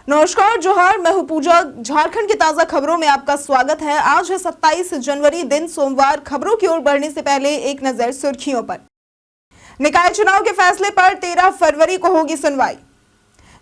नमस्कार, जोहार। मैं हूं पूजा। झारखंड की ताजा खबरों में आपका स्वागत है। आज है 27 जनवरी, दिन सोमवार। खबरों की ओर बढ़ने से पहले एक नजर सुर्खियों पर। निकाय चुनाव के फैसले पर 13 फरवरी को होगी सुनवाई।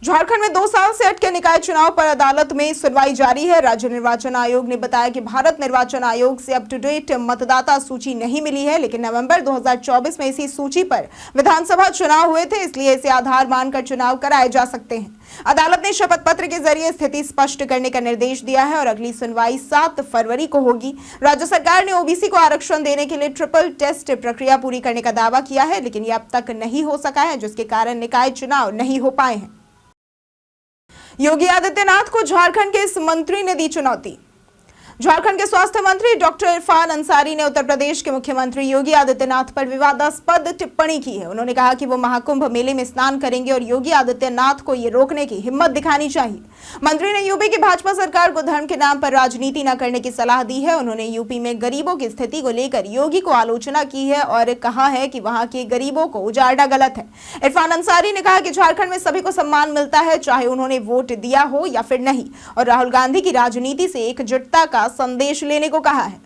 झारखंड में 2 साल से अटके निकाय चुनाव पर अदालत में सुनवाई जारी है। राज्य निर्वाचन आयोग ने बताया कि भारत निर्वाचन आयोग से अप टू डेट मतदाता सूची नहीं मिली है, लेकिन नवंबर 2024 में इसी सूची पर विधानसभा चुनाव हुए थे, इसलिए इसे आधार मानकर चुनाव कराए जा सकते हैं। अदालत ने शपथ पत्र के जरिए स्थिति स्पष्ट करने का निर्देश दिया है और अगली सुनवाई 7 फरवरी को होगी। राज्य सरकार ने ओबीसी को आरक्षण देने के लिए ट्रिपल टेस्ट प्रक्रिया पूरी करने का दावा किया है, लेकिन यह अब तक नहीं हो सका है, जिसके कारण निकाय चुनाव नहीं हो पाए हैं। योगी आदित्यनाथ को झारखंड के इस मंत्री ने दी चुनौती। झारखंड के स्वास्थ्य मंत्री डॉक्टर इरफान अंसारी ने उत्तर प्रदेश के मुख्यमंत्री योगी आदित्यनाथ पर विवादास्पद टिप्पणी की है। उन्होंने कहा कि वो महाकुंभ मेले में स्नान करेंगे और योगी आदित्यनाथ को ये रोकने की हिम्मत दिखानी चाहिए। मंत्री ने यूपी की भाजपा सरकार को धर्म के नाम पर राजनीति न करने की सलाह दी है। उन्होंने यूपी में गरीबों की स्थिति को लेकर योगी को आलोचना की है और कहा है कि वहां के गरीबों को उजाड़ना गलत है। इरफान अंसारी ने कहा कि झारखंड में सभी को सम्मान मिलता है, चाहे उन्होंने वोट दिया हो या फिर नहीं, और राहुल गांधी की राजनीति से एकजुटता का संदेश लेने को कहा है।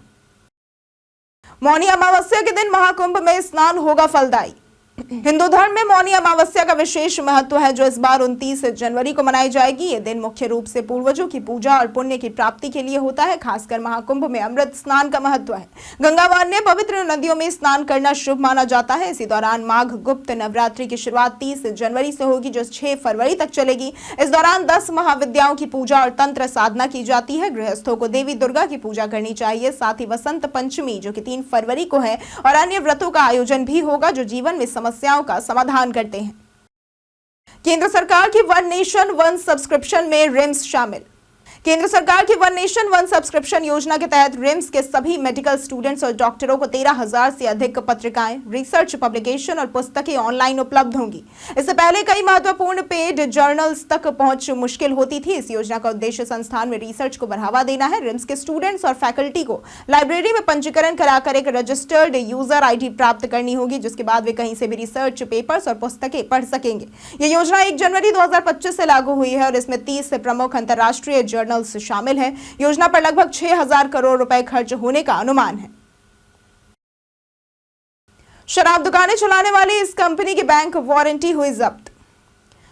मौनी अमावस्या के दिन महाकुंभ में स्नान होगा फलदायी। हिंदू धर्म में मौनी अमावस्या का विशेष महत्व है, जो इस बार 29 जनवरी को मनाई जाएगी। ये दिन मुख्य रूप से पूर्वजों की पूजा और पुण्य की प्राप्ति के लिए होता है। खासकर महाकुंभ में अमृत स्नान का महत्व है। गंगा व अन्य पवित्र नदियों में स्नान करना शुभ माना जाता है। इसी दौरान माघ गुप्त नवरात्रि की शुरुआत 30 जनवरी से होगी, जो 6 फरवरी तक चलेगी। इस दौरान 10 महाविद्याओं की पूजा और तंत्र साधना की जाती है। गृहस्थों को देवी दुर्गा की पूजा करनी चाहिए। साथ ही वसंत पंचमी, जो कि 3 फरवरी को है, और अन्य व्रतों का आयोजन भी होगा, जो जीवन में समस्याओं का समाधान करते हैं। केंद्र सरकार की वन नेशन वन सब्सक्रिप्शन में रिम्स शामिल। केंद्र सरकार की वन नेशन वन सब्सक्रिप्शन योजना के तहत रिम्स के सभी मेडिकल स्टूडेंट्स और डॉक्टरों को 13,000 से अधिक पत्रिकाएं, रिसर्च पब्लिकेशन और पुस्तकें ऑनलाइन उपलब्ध होंगी। इससे पहले कई महत्वपूर्ण पेड जर्नल्स तक पहुंच मुश्किल होती थी। इस योजना का उद्देश्य संस्थान में रिसर्च को बढ़ावा देना है। रिम्स के स्टूडेंट्स और फैकल्टी को लाइब्रेरी में पंजीकरण कराकर एक रजिस्टर्ड यूजर ID प्राप्त करनी होगी, जिसके बाद वे कहीं से भी रिसर्च पेपर्स और पुस्तकें पढ़ सकेंगे। यह योजना 1 जनवरी 2025 से लागू हुई है और इसमें 30 प्रमुख अंतर्राष्ट्रीय जर्नल शामिल है। योजना पर लगभग 6,000 करोड़ रुपए खर्च होने का अनुमान है। शराब दुकानें चलाने वाली इस कंपनी की बैंक वारंटी हुई जब्त।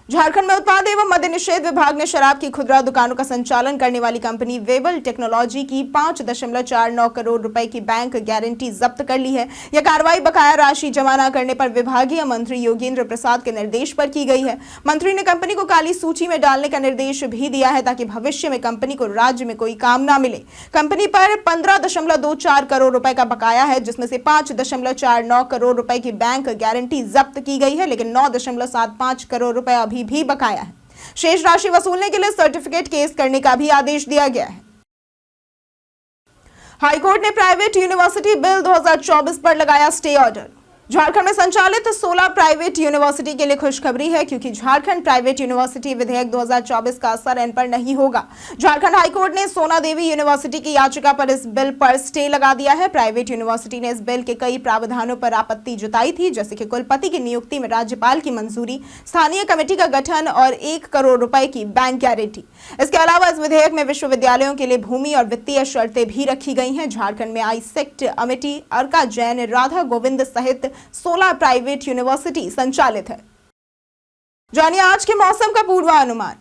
झारखंड में उत्पाद एवं मद्य निषेध विभाग ने शराब की खुदरा दुकानों का संचालन करने वाली कंपनी वेबल टेक्नोलॉजी की 5.49 करोड़ रुपए की बैंक गारंटी जब्त कर ली है। यह कार्रवाई बकाया राशि जमा न करने पर विभागीय मंत्री योगेंद्र प्रसाद के निर्देश पर की गई है। मंत्री ने कंपनी को काली सूची में डालने का निर्देश भी दिया है, ताकि भविष्य में कंपनी को राज्य में कोई काम न मिले। कंपनी पर 15.24 करोड़ रुपए का बकाया है, जिसमें से 5.49 करोड़ रुपए की बैंक गारंटी जब्त की गई है, लेकिन 9.75 करोड़ रुपए भी बकाया है। शेष राशि वसूलने के लिए सर्टिफिकेट केस करने का भी आदेश दिया गया है। हाईकोर्ट ने प्राइवेट यूनिवर्सिटी बिल 2024 पर लगाया स्टे ऑर्डर। झारखंड में संचालित 16 प्राइवेट यूनिवर्सिटी के लिए खुशखबरी है, क्योंकि झारखंड प्राइवेट यूनिवर्सिटी विधेयक 2024 का असर इन पर नहीं होगा। झारखंड हाईकोर्ट ने सोना देवी यूनिवर्सिटी की याचिका पर इस बिल पर स्टे लगा दिया है। प्राइवेट यूनिवर्सिटी ने इस बिल के कई प्रावधानों पर आपत्ति जताई थी, जैसे कि कुलपति की नियुक्ति में राज्यपाल की मंजूरी, स्थानीय कमेटी का गठन और 1 करोड़ रुपए की बैंक गारंटी। इसके अलावा इस विधेयक में विश्वविद्यालयों के लिए भूमि और वित्तीय शर्तें भी रखी गई हैं। झारखंड में आईसेक्ट, अमिटी, अर्का जैन, राधा गोविंद सहित 16 प्राइवेट यूनिवर्सिटी संचालित है। जानिए आज के मौसम का पूर्वानुमान।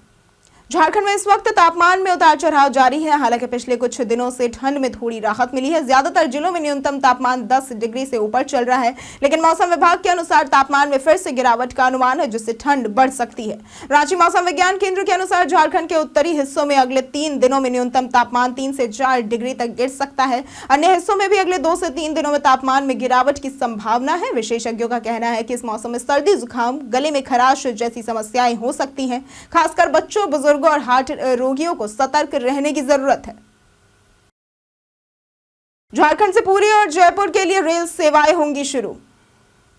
झारखंड में इस वक्त तापमान में उतार चढ़ाव जारी है। हालांकि पिछले कुछ दिनों से ठंड में थोड़ी राहत मिली है। ज्यादातर जिलों में न्यूनतम तापमान 10 डिग्री से ऊपर चल रहा है, लेकिन मौसम विभाग के अनुसार तापमान में फिर से गिरावट का अनुमान है, जिससे ठंड बढ़ सकती है। रांची मौसम विज्ञान केंद्र के अनुसार झारखंड के उत्तरी हिस्सों में अगले 3 दिनों में न्यूनतम तापमान 3 से 4 डिग्री तक गिर सकता है। अन्य हिस्सों में भी अगले 2 से 3 दिनों में तापमान में गिरावट की संभावना है। विशेषज्ञों का कहना है कि इस मौसम में सर्दी, जुकाम, गले में खराश जैसी समस्याएं हो सकती हैं। खासकर बच्चों, बुजुर्गों और हार्ट रोगियों को सतर्क रहने की जरूरत है। झारखंड से पुरी और जयपुर के लिए रेल सेवाएं होंगी शुरू।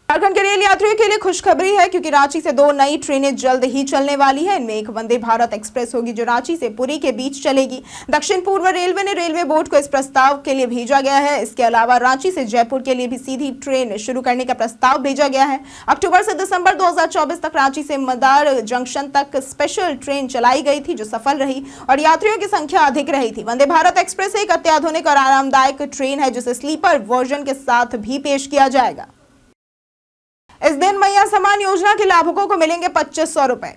झारखंड के रेल यात्रियों के लिए खुशखबरी है क्योंकि रांची से 2 नई ट्रेनें जल्द ही चलने वाली है। इनमें एक वंदे भारत एक्सप्रेस होगी जो रांची से पुरी के बीच चलेगी। दक्षिण पूर्व रेलवे ने रेलवे बोर्ड को इस प्रस्ताव के लिए भेजा गया है। इसके अलावा रांची से जयपुर के लिए भी सीधी ट्रेन शुरू करने का प्रस्ताव भेजा गया है। अक्टूबर से दिसंबर 2024 तक रांची से मदार जंक्शन तक स्पेशल ट्रेन चलाई गई थी जो सफल रही और यात्रियों की संख्या अधिक रही थी। वंदे भारत एक्सप्रेस एक अत्याधुनिक और आरामदायक ट्रेन है जिसे स्लीपर वर्जन के साथ भी पेश किया जाएगा। इस दिन मैया सम्मान योजना के लाभुकों को मिलेंगे 2500 रुपए।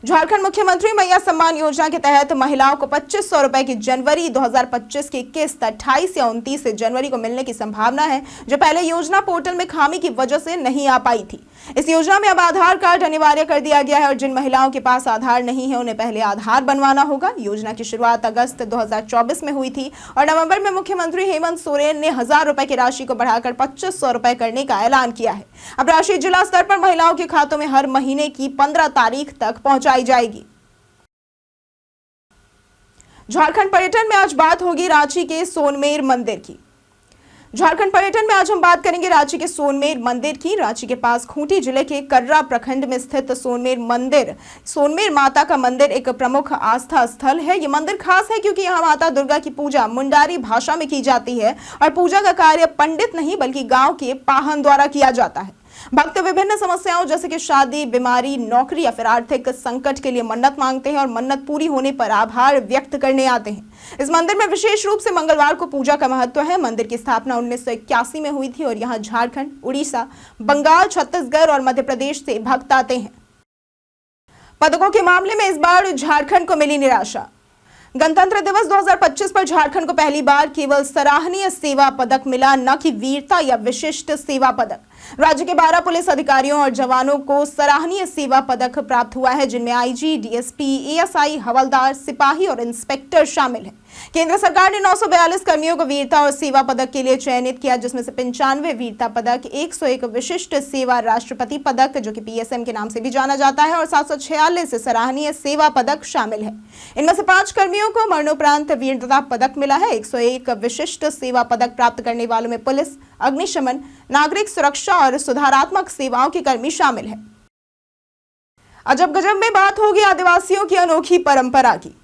झारखंड मुख्यमंत्री मैया सम्मान योजना के तहत महिलाओं को 2500 रुपए की जनवरी 2025 की किस्त 28 या 29 जनवरी को मिलने की संभावना है, जो पहले योजना पोर्टल में खामी की वजह से नहीं आ पाई थी। इस योजना में अब आधार कार्ड अनिवार्य कर दिया गया है और जिन महिलाओं के पास आधार नहीं है उन्हें पहले आधार बनवाना होगा। योजना की शुरुआत अगस्त 2024 में हुई थी और नवंबर में मुख्यमंत्री हेमंत सोरेन ने 1000 रुपए की राशि को बढ़ाकर 2500 रुपए करने का ऐलान किया है। अब राशि जिला स्तर पर महिलाओं के खातों में हर महीने की 15 तारीख तक पहुंचाई जाएगी। झारखंड पर्यटन में आज बात होगी रांची के सोनमेर मंदिर की। झारखंड पर्यटन में आज हम बात करेंगे रांची के सोनमेर मंदिर की। रांची के पास खूंटी जिले के कर्रा प्रखंड में स्थित सोनमेर माता का मंदिर एक प्रमुख आस्था स्थल है। ये मंदिर खास है क्योंकि यहाँ माता दुर्गा की पूजा मुंडारी भाषा में की जाती है और पूजा का कार्य पंडित नहीं बल्कि गांव के पाहन द्वारा किया जाता है। भक्त विभिन्न समस्याओं जैसे कि शादी, बीमारी, नौकरी या फिर आर्थिक संकट के लिए मन्नत मांगते हैं और मन्नत पूरी होने पर आभार व्यक्त करने आते हैं। इस मंदिर में विशेष रूप से मंगलवार को पूजा का महत्व है। मंदिर की स्थापना 1981 में हुई थी और यहाँ झारखंड, उड़ीसा, बंगाल, छत्तीसगढ़ और मध्य प्रदेश से भक्त आते हैं। पदकों के मामले में इस बार झारखंड को मिली निराशा। गणतंत्र दिवस 2025 पर झारखंड को पहली बार केवल सराहनीय सेवा पदक मिला, न कि वीरता या विशिष्ट सेवा पदक। राज्य के 12 पुलिस अधिकारियों और जवानों को सराहनीय सेवा पदक प्राप्त हुआ है, जिनमें आईजी, डीएसपी, एएसआई, हवलदार, सिपाही और इंस्पेक्टर शामिल हैं। केंद्र सरकार ने 942 कर्मियों को वीरता और सेवा पदक के लिए चयनित किया, जिसमें से 95 वीरता पदक, 101 विशिष्ट सेवा राष्ट्रपति पदक जो कि पीएसएम के नाम से भी जाना जाता है और 746 सराहनीय सेवा पदक शामिल है। इनमें से 5 कर्मियों को मरणोपरांत वीरता पदक मिला है। 101 विशिष्ट सेवा पदक प्राप्त करने वालों में पुलिस, अग्निशमन, नागरिक सुरक्षा और सुधारात्मक सेवाओं के कर्मी शामिल हैं। अजब गजब में बात होगी आदिवासियों की अनोखी परंपरा की।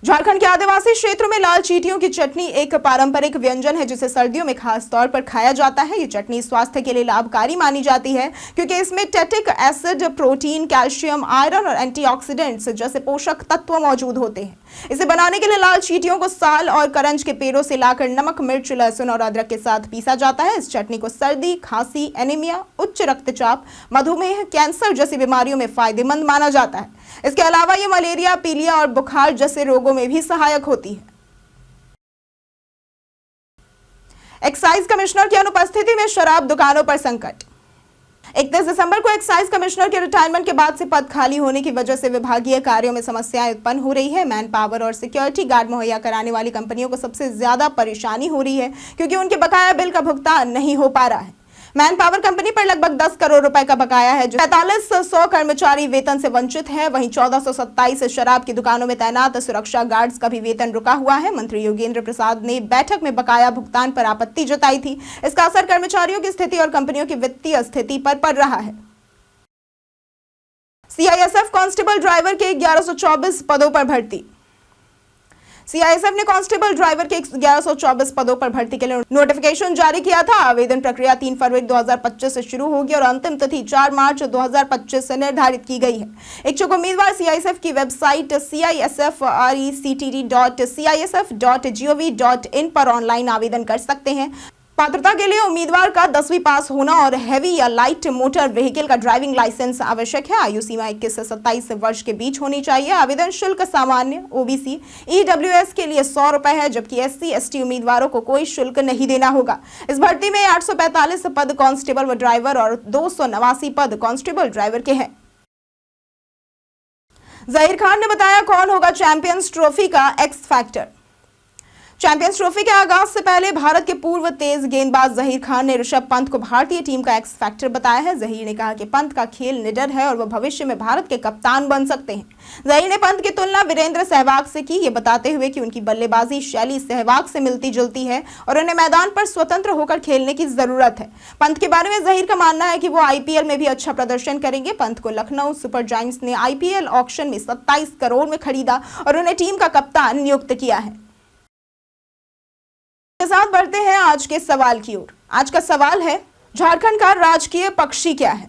झारखंड के आदिवासी क्षेत्रों में लाल चींटियों की चटनी एक पारंपरिक व्यंजन है जिसे सर्दियों में खास तौर पर खाया जाता है। ये चटनी स्वास्थ्य के लिए लाभकारी मानी जाती है क्योंकि इसमें टैटिक एसिड, प्रोटीन, कैल्शियम, आयरन और एंटीऑक्सीडेंट्स जैसे पोषक तत्व मौजूद होते हैं। इसे बनाने के लिए लाल चींटियों को साल और करंज के पेड़ों से लाकर नमक, मिर्च, लहसुन और अदरक के साथ पीसा जाता है। इस चटनी को सर्दी, खांसी, एनीमिया, उच्च रक्तचाप, मधुमेह, कैंसर जैसी बीमारियों में फायदेमंद माना जाता है। इसके अलावा ये मलेरिया, पीलिया और बुखार जैसे रोगों में भी सहायक होती है। एक्साइज कमिश्नर की अनुपस्थिति में शराब दुकानों पर संकट। 31 दिसंबर को एक्साइज कमिश्नर के रिटायरमेंट के बाद से पद खाली होने की वजह से विभागीय कार्यों में समस्याएं उत्पन्न हो रही है। मैन पावर और सिक्योरिटी गार्ड मुहैया कराने वाली कंपनियों को सबसे ज्यादा परेशानी हो रही है क्योंकि उनके बकाया बिल का भुगतान नहीं हो पा रहा है। मैन पावर कंपनी पर लगभग 10 करोड़ रुपए का बकाया है, जो 4500 कर्मचारी वेतन से वंचित है। वहीं 1427 शराब की दुकानों में तैनात सुरक्षा गार्ड्स का भी वेतन रुका हुआ है। मंत्री योगेंद्र प्रसाद ने बैठक में बकाया भुगतान पर आपत्ति जताई थी। इसका असर कर्मचारियों की स्थिति और कंपनियों की वित्तीय स्थिति पर पड़ रहा है। सीआईएसएफ कांस्टेबल ड्राइवर के 1124 पदों पर भर्ती। सीआईएसएफ ने कांस्टेबल ड्राइवर के 1124 पदों पर भर्ती के लिए नोटिफिकेशन जारी किया था। आवेदन प्रक्रिया 3 फरवरी 2025 से शुरू होगी और अंतिम तिथि 4 मार्च 2025 से निर्धारित की गई है। इच्छुक उम्मीदवार सीआईएसएफ की वेबसाइट CISFRECTD.CISF.gov.in पर ऑनलाइन आवेदन कर सकते हैं। पात्रता के लिए उम्मीदवार का 10वीं पास होना और हैवी या लाइट मोटर व्हीकल का ड्राइविंग लाइसेंस आवश्यक है। आयु सीमा 21 से 27 वर्ष के बीच होनी चाहिए। आवेदन शुल्क सामान्य, ओबीसी, ईडब्ल्यूएस के लिए 100 रुपए है, जबकि एससी एसटी उम्मीदवारों को कोई शुल्क नहीं देना होगा। इस भर्ती में 845 पद कांस्टेबल व ड्राइवर और 289 पद कांस्टेबल ड्राइवर के हैं। जहीर खान ने बताया कौन होगा चैंपियंस ट्रॉफी का एक्स फैक्टर। चैंपियंस ट्रॉफी के आगाज से पहले भारत के पूर्व तेज गेंदबाज जहीर खान ने ऋषभ पंत को भारतीय टीम का एक्स फैक्टर बताया है। जहीर ने कहा कि पंत का खेल निडर है और वह भविष्य में भारत के कप्तान बन सकते हैं। जहीर ने पंत की तुलना वीरेंद्र सहवाग से की, ये बताते हुए कि उनकी बल्लेबाजी शैली सहवाग से मिलती जुलती है और उन्हें मैदान पर स्वतंत्र होकर खेलने की जरूरत है। पंत के बारे में जहीर का मानना है कि वो आईपीएल में भी अच्छा प्रदर्शन करेंगे। पंत को लखनऊ सुपर जायंट्स ने आईपीएल ऑक्शन में 27 करोड़ में खरीदा और उन्हें टीम का कप्तान नियुक्त किया है। के साथ बढ़ते हैं आज के सवाल की ओर। आज का सवाल है, झारखंड का राजकीय पक्षी क्या है?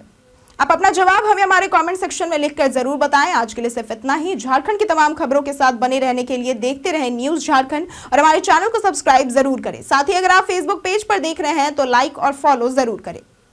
आप अपना जवाब हमें हमारे कमेंट सेक्शन में लिखकर जरूर बताएं। आज के लिए सिर्फ इतना ही। झारखंड की तमाम खबरों के साथ बने रहने के लिए देखते रहें न्यूज़ झारखंड और हमारे चैनल को सब्सक्राइब जरूर करें। साथ ही अगर आप फेसबुक पेज पर देख रहे हैं तो लाइक और फॉलो जरूर करें।